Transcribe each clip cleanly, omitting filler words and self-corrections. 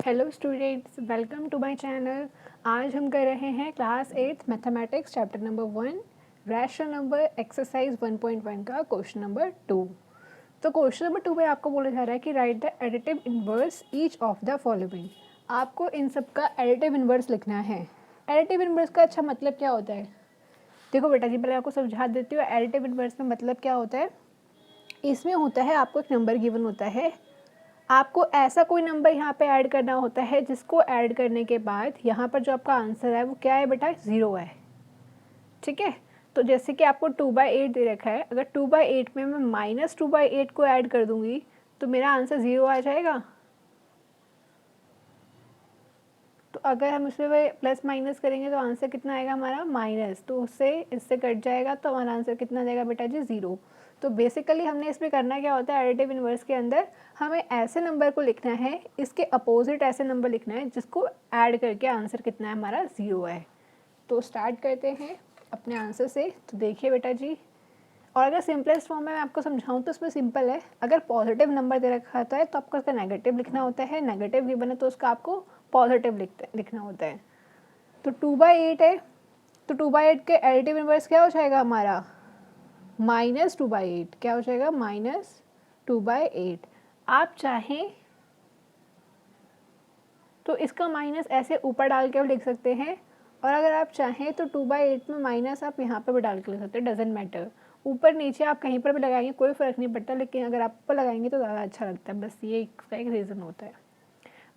Hello students, welcome to my channel. आज हम कर रहे हैं class 8 mathematics chapter number 1 rational number exercise 1.1 का क्वेश्चन नंबर 2। तो क्वेश्चन नंबर 2 में आपको बोला जा रहा है कि right the additive inverse each of the following. आपको इन सब का एडिटिव इनवर्स लिखना है। एडिटिव इनवर्स का अच्छा मतलब क्या होता है? देखो बेटा जी, पहले आपको समझा देती हूँ एडिटिव इनवर्स में मतलब क्या होता है। इसमें होता है आपको एक नंबर गिवन होता है, आपको ऐसा कोई नंबर यहाँ पे ऐड करना होता है जिसको ऐड करने के बाद यहाँ पर जो आपका आंसर है वो क्या है बेटा, 0 है। ठीक है, तो जैसे कि आपको 2/8 दे रखा है, अगर 2/8 में मैं -2/8 को ऐड कर दूंगी तो मेरा आंसर 0 आ जाएगा। तो अगर हम इसमें प्लस माइनस करेंगे तो आंसर कितना आएगा हमारा माइनस, तो उससे इससे कट जाएगा तो हमारा आंसर कितना जाएगा बेटा जी, 0। तो बेसिकली हमने इसमें करना क्या होता है, एडिटिव इनवर्स के अंदर हमें ऐसे नंबर को लिखना है, इसके अपोजिट ऐसे नंबर लिखना है जिसको ऐड करके आंसर कितना है हमारा, 0 है। तो स्टार्ट करते हैं अपने आंसर से। तो देखिए बेटा जी, और अगर सिंपलेस्ट फॉर्म में मैं आपको समझाऊँ तो इसमें सिंपल है। अगर पॉजिटिव नंबर दे रखा होता है तो आपको उसका नेगेटिव लिखना होता है, नेगेटिव गिवन है तो उसका आपको पॉजिटिव लिखना होता है। तो 2/8 है, तो 2/8 के एडिटिव इनवर्स क्या हो जाएगा हमारा, -2/8। क्या हो जाएगा, -2/8। आप चाहें तो इसका माइनस ऐसे ऊपर डाल के लिख सकते हैं, और अगर आप चाहें तो 2/8 में माइनस आप यहाँ पर भी डाल के लिख सकते हैं, डजेंट मैटर। ऊपर नीचे आप कहीं पर भी लगाएंगे कोई फ़र्क नहीं पड़ता, लेकिन अगर आप ऊपर लगाएंगे तो ज़्यादा अच्छा लगता है, बस ये इसका एक रीज़न होता है।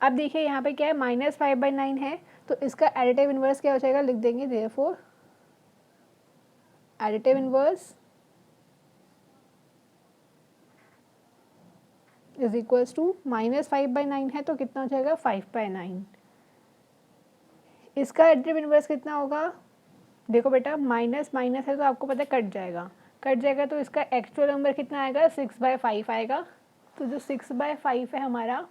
अब देखिए यहाँ पे क्या है, -5/9 है, तो इसका एडिटिव इनवर्स क्या हो जाएगा, लिख देंगे therefore additive inverse is equals to -5/9 है तो कितना हो जाएगा, 5/9। इसका एडिटिव इनवर्स कितना होगा, देखो बेटा माइनस माइनस है तो आपको पता है कट जाएगा तो इसका एक्चुअल नंबर कितना आएगा, 6/5 आएगा। तो जो 6/5 है हमारा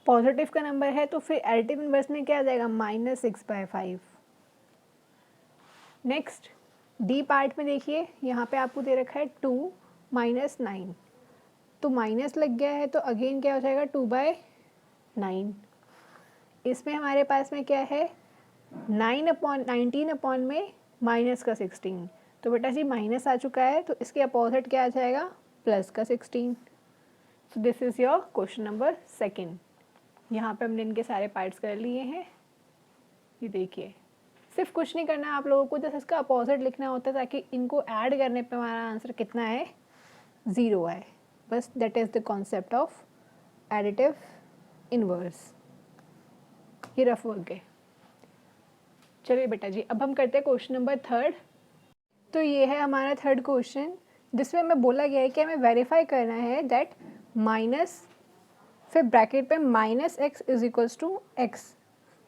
पॉजिटिव का नंबर है, तो फिर एडिटिव इनवर्स में क्या आ जाएगा, -6/5। नेक्स्ट डी पार्ट में देखिए, यहाँ पे आपको दे रखा है 2 - 9, तो माइनस लग गया है तो अगेन क्या हो जाएगा, 2/9। इसमें हमारे पास में क्या है, 19 में माइनस का 16, तो बेटा जी माइनस आ चुका है तो इसके अपोजिट क्या आ जाएगा, प्लस का 16। So this is your question number 2। यहाँ पे हमने इनके सारे पार्ट्स कर लिए हैं। ये देखिए, सिर्फ कुछ नहीं करना आप लोगों को, जैसे इसका अपोजिट लिखना होता है ताकि इनको ऐड करने पे हमारा आंसर कितना है, 0 है। बस that is the concept of additive inverse. ये रफ वर्क है। चलिए बेटा जी, अब हम करते हैं क्वेश्चन नंबर 3। तो ये है हमारा थर्ड क्वेश्चन, जिसमें हमें बोला गया है कि हमें वेरीफाई करना है दैट माइनस, फिर ब्रैकेट पे -x is equals to x।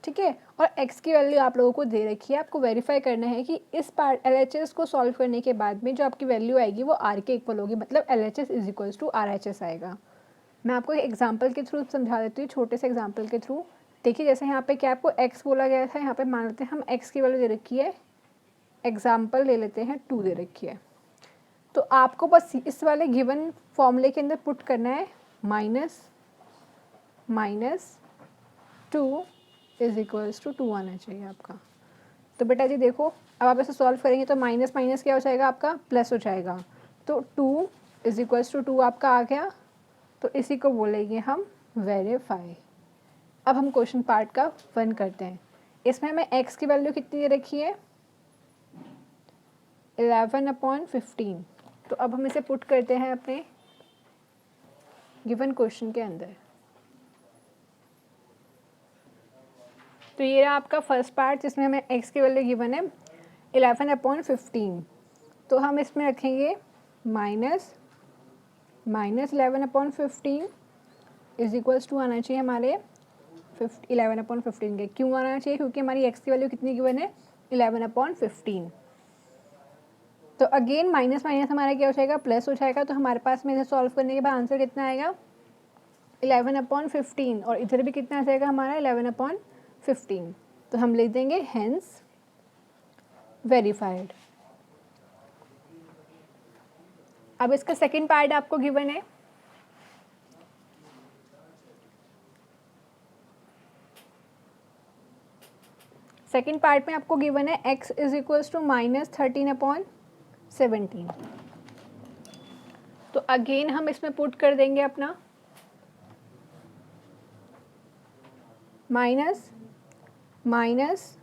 ठीक है, और x की वैल्यू आप लोगों को दे रखी है, आपको वेरीफाई करना है कि इस पार्ट LHS को सॉल्व करने के बाद में जो आपकी वैल्यू आएगी वो r के इक्वल होगी, मतलब LHS is equals to RHS आएगा। मैं आपको एक एग्जाम्पल के थ्रू समझा देती हूँ, छोटे से एग्जाम्पल के थ्रू। देखिए जैसे यहाँ पे क्या आपको x बोला गया था, यहाँ पे मान लेते हैं हम x की वैल्यू दे रखी है, एग्जाम्पल ले लेते हैं 2 दे रखी है। तो आपको बस इस वाले गिवन फॉर्मूले के अंदर पुट करना है -2 इज इक्वल्स टू 2 आना चाहिए आपका। तो बेटा जी देखो, अब आप ऐसे सॉल्व करेंगे तो माइनस माइनस क्या हो जाएगा आपका, प्लस हो जाएगा। तो 2 इज इक्वल्स टू 2 आपका आ गया, तो इसी को बोलेंगे हम वेरीफाई। अब हम क्वेश्चन पार्ट का 1 करते हैं। इसमें हमें x की वैल्यू कितनी दे रखी है, 11/15। तो अब हम इसे पुट करते हैं अपने गिवन क्वेश्चन के अंदर। तो ये रहा आपका फर्स्ट पार्ट जिसमें हमें x की वैल्यू गिवन है 11/15। तो हम इसमें रखेंगे -11/15 इज इक्वल्स टू आना चाहिए हमारे 11/15 के। क्यों आना चाहिए, क्योंकि हमारी x की वैल्यू कितनी गिवन है, 11/15। तो अगेन माइनस माइनस हमारा क्या हो जाएगा, प्लस हो जाएगा। तो हमारे पास में इसे सॉल्व करने के बाद आंसर कितना आएगा, 11/15, और इधर भी कितना आ जाएगा हमारा 11/15। तो हम लिख देंगे हेंस वेरीफाइड। अब इसका सेकंड पार्ट आपको गिवन है, सेकेंड पार्ट में आपको गिवन है x इज इक्वल्स टू -13/17। तो अगेन हम इसमें पुट कर देंगे अपना माइनस माइनस।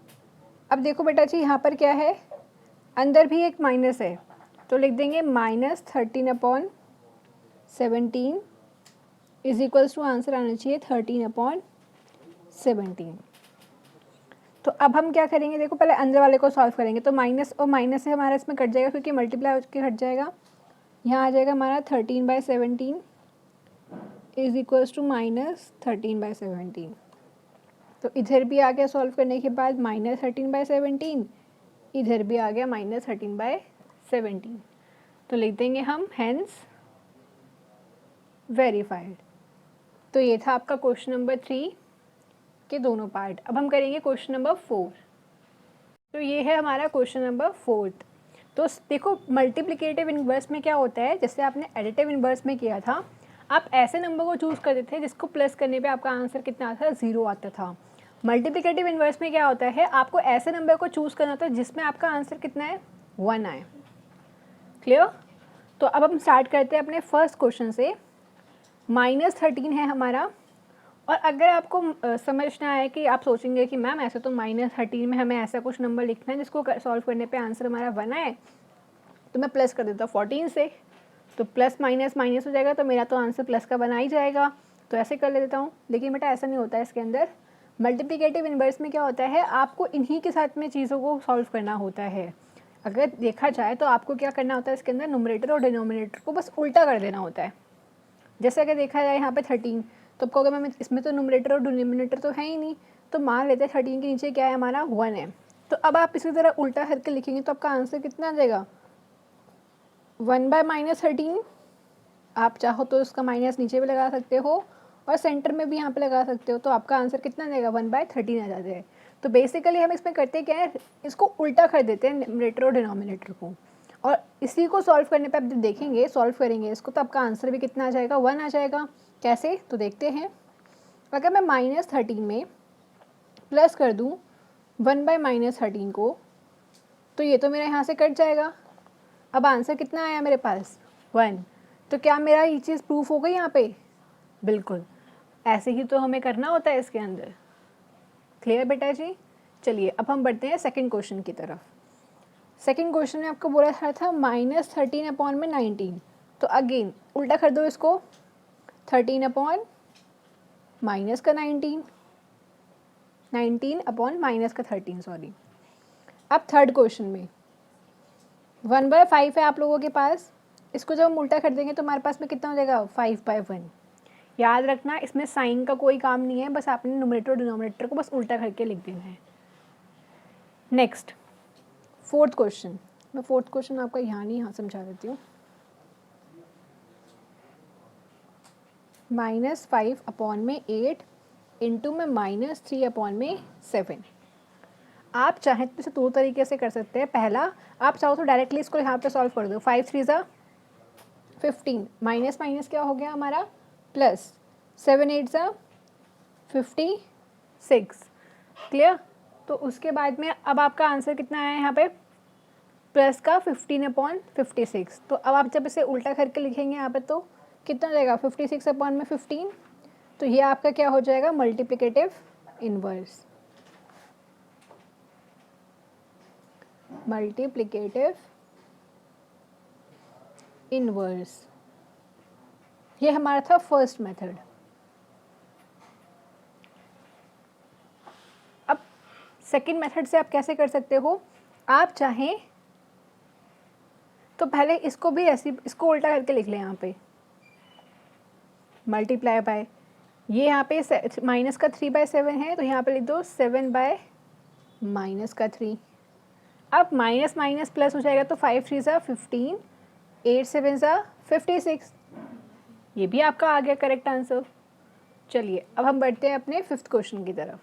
अब देखो बेटा जी यहाँ पर क्या है, अंदर भी एक माइनस है, तो लिख देंगे -13/17 इज इक्वल्स टू आंसर आना चाहिए 13/17। तो अब हम क्या करेंगे, देखो पहले अंदर वाले को सॉल्व करेंगे। तो माइनस और माइनस से हमारा इसमें कट जाएगा क्योंकि मल्टीप्लाई होकर हट जाएगा। यहाँ आ जाएगा हमारा 13/17 इज इक्वल्स टू -13/17। तो इधर भी आ गया सॉल्व करने के बाद -13/17, इधर भी आ गया -13/17। तो लिख देंगे हम हेंस वेरीफाइड। तो ये था आपका क्वेश्चन नंबर 3 के दोनों पार्ट। अब हम करेंगे क्वेश्चन नंबर 4। तो ये है हमारा क्वेश्चन नंबर 4। तो देखो मल्टीप्लिकेटिव इन्वर्स में क्या होता है, जैसे आपने एडिटिव इन्वर्स में किया था, आप ऐसे नंबर को चूज़ करते थे जिसको प्लस करने पे आपका आंसर कितना आता था, 0 आता था। मल्टीप्लिकेटिव इन्वर्स में क्या होता है, आपको ऐसे नंबर को चूज़ करना होता है जिसमें आपका आंसर कितना है, 1 आए। क्लियर। तो अब हम स्टार्ट करते हैं अपने फर्स्ट क्वेश्चन से। -13 है हमारा, और अगर आपको समझना है कि आप सोचेंगे कि मैम ऐसे तो -13 में हमें ऐसा कुछ नंबर लिखना है जिसको सॉल्व करने पे आंसर हमारा 1 आए, तो मैं प्लस कर देता हूँ 14 से, तो प्लस माइनस माइनस हो जाएगा, तो मेरा तो आंसर प्लस का बना ही जाएगा। तो ऐसे कर लेता हूँ। लेकिन बेटा ऐसा नहीं होता है इसके अंदर। मल्टीप्लिकेटिव इन्वर्स में क्या होता है, आपको इन्हीं के साथ में चीज़ों को सॉल्व करना होता है। अगर देखा जाए तो आपको क्या करना होता है, इसके अंदर न्यूमरेटर और डिनोमिनेटर को बस उल्टा कर देना होता है। जैसे अगर देखा जाए यहाँ पे 13, तो कहोगे मैम इसमें तो न्यूमरेटर और डिनोमिनेटर तो है ही नहीं, तो मान लेते हैं 13 के नीचे क्या है हमारा, 1 है। तो अब आप इसी तरह उल्टा करके लिखेंगे तो आपका आंसर कितना आ जाएगा, 1/-13। आप चाहो तो उसका माइनस नीचे भी लगा सकते हो और सेंटर में भी यहाँ पे लगा सकते हो, तो आपका आंसर कितना आ जाएगा, 1/13 आ जाता है। तो बेसिकली हम इसमें करते क्या है, इसको उल्टा कर देते हैं न्यूमरेटर और डिनोमिनेटर को, और इसी को सॉल्व करने पे आप जब देखेंगे, सॉल्व करेंगे इसको, तो आपका आंसर भी कितना आ जाएगा, 1 आ जाएगा। कैसे, तो देखते हैं। अगर मैं -13 में प्लस कर दूँ 1/-13 को, तो ये तो मेरा यहाँ से कट जाएगा। अब आंसर कितना आया मेरे पास, 1। तो क्या मेरा ये चीज़ प्रूफ हो गई यहाँ पे, बिल्कुल ऐसे ही तो हमें करना होता है इसके अंदर। क्लियर बेटा जी। चलिए अब हम बढ़ते हैं सेकंड क्वेश्चन की तरफ। सेकंड क्वेश्चन में आपको बोला था -13/19। तो अगेन उल्टा कर दो इसको, 13/-19 19/-13 सॉरी। अब थर्ड क्वेश्चन में 1/5 है आप लोगों के पास, इसको जब हम उल्टा कर देंगे तो हमारे पास में कितना हो जाएगा, 5/1। याद रखना इसमें साइन का कोई काम नहीं है, बस आपने न्यूमरेटर और डिनोमिनेटर को बस उल्टा करके लिख देना है। नेक्स्ट फोर्थ क्वेश्चन, मैं फोर्थ क्वेश्चन आपका यहाँ समझा देती हूँ। -5/8 इंटू में -3/7। आप चाहें तो इसे 2 तरीके से कर सकते हैं। पहला, आप चाहो तो डायरेक्टली इसको यहाँ पे सॉल्व कर दो। 5 3 ज़ा 15, माइनस माइनस क्या हो गया हमारा, प्लस 7 8 ज़ा 56। क्लियर। तो उसके बाद में अब आपका आंसर कितना आया यहाँ पे, प्लस का 15/56। तो अब आप जब इसे उल्टा करके लिखेंगे यहाँ पे तो कितना जाएगा, 56/15। तो ये आपका क्या हो जाएगा, मल्टीप्लिकेटिव इन्वर्स। मल्टीप्लिकेटिव इन्वर्स, ये हमारा था फर्स्ट मेथड। अब सेकंड मेथड से आप कैसे कर सकते हो, आप चाहें तो पहले इसको भी ऐसे, इसको उल्टा करके लिख लें यहाँ पे, मल्टीप्लाई बाय, ये यहाँ पे माइनस का 3/7 है, तो यहाँ पे लिख दो 7/-3। अब माइनस माइनस प्लस हो जाएगा, तो 5 3 ज़ा 15, 8 7 ज़ा 56। ये भी आपका आ गया करेक्ट आंसर। चलिए अब हम बढ़ते हैं अपने फिफ्थ क्वेश्चन की तरफ।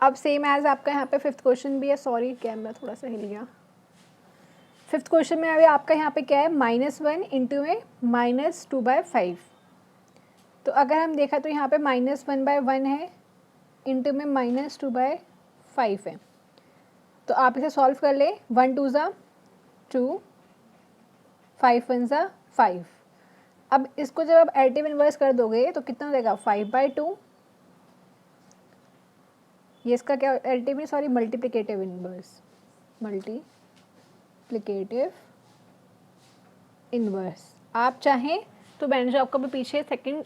अब सेम एज आपका यहाँ पे फिफ्थ क्वेश्चन भी है, सॉरी कैमरा थोड़ा सा हिल गया। फिफ्थ क्वेश्चन में अभी आपका यहाँ पे क्या है, -1 इंटू में -2/5। तो अगर हम देखा तो यहाँ पे -1/1 है, इंटू में -2/5 5 है। तो आप इसे सॉल्व कर ले, 1 2 ज़ा 2, 5 1 ज़ा 5। अब इसको जब आप एडिटिव इन्वर्स कर दोगे तो कितना हो जाएगा 5/2। ये इसका क्या एडिटिव नहीं, sorry multiplicative inverse, multiplicative inverse. आप चाहें तो मैंने जो आपको पीछे सेकंड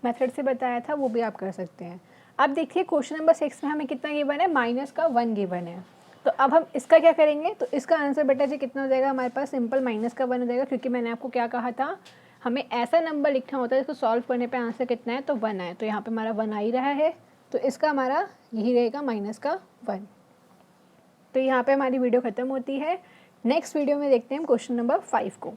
मेथड से बताया था वो भी आप कर सकते हैं। अब देखिए क्वेश्चन नंबर 6 में हमें कितना गिवन है, -1 गिवन है। तो अब हम इसका क्या करेंगे, तो इसका आंसर बेटा जी कितना हो जाएगा हमारे पास, सिंपल -1 हो जाएगा, क्योंकि मैंने आपको क्या कहा था, हमें ऐसा नंबर लिखना होता है जिसको सॉल्व करने पे आंसर कितना है, तो 1 है। तो यहाँ पे हमारा 1 आ ही रहा है, तो इसका हमारा यही रहेगा -1। तो यहाँ पे हमारी वीडियो ख़त्म होती है। नेक्स्ट वीडियो में देखते हैं क्वेश्चन नंबर 5 को।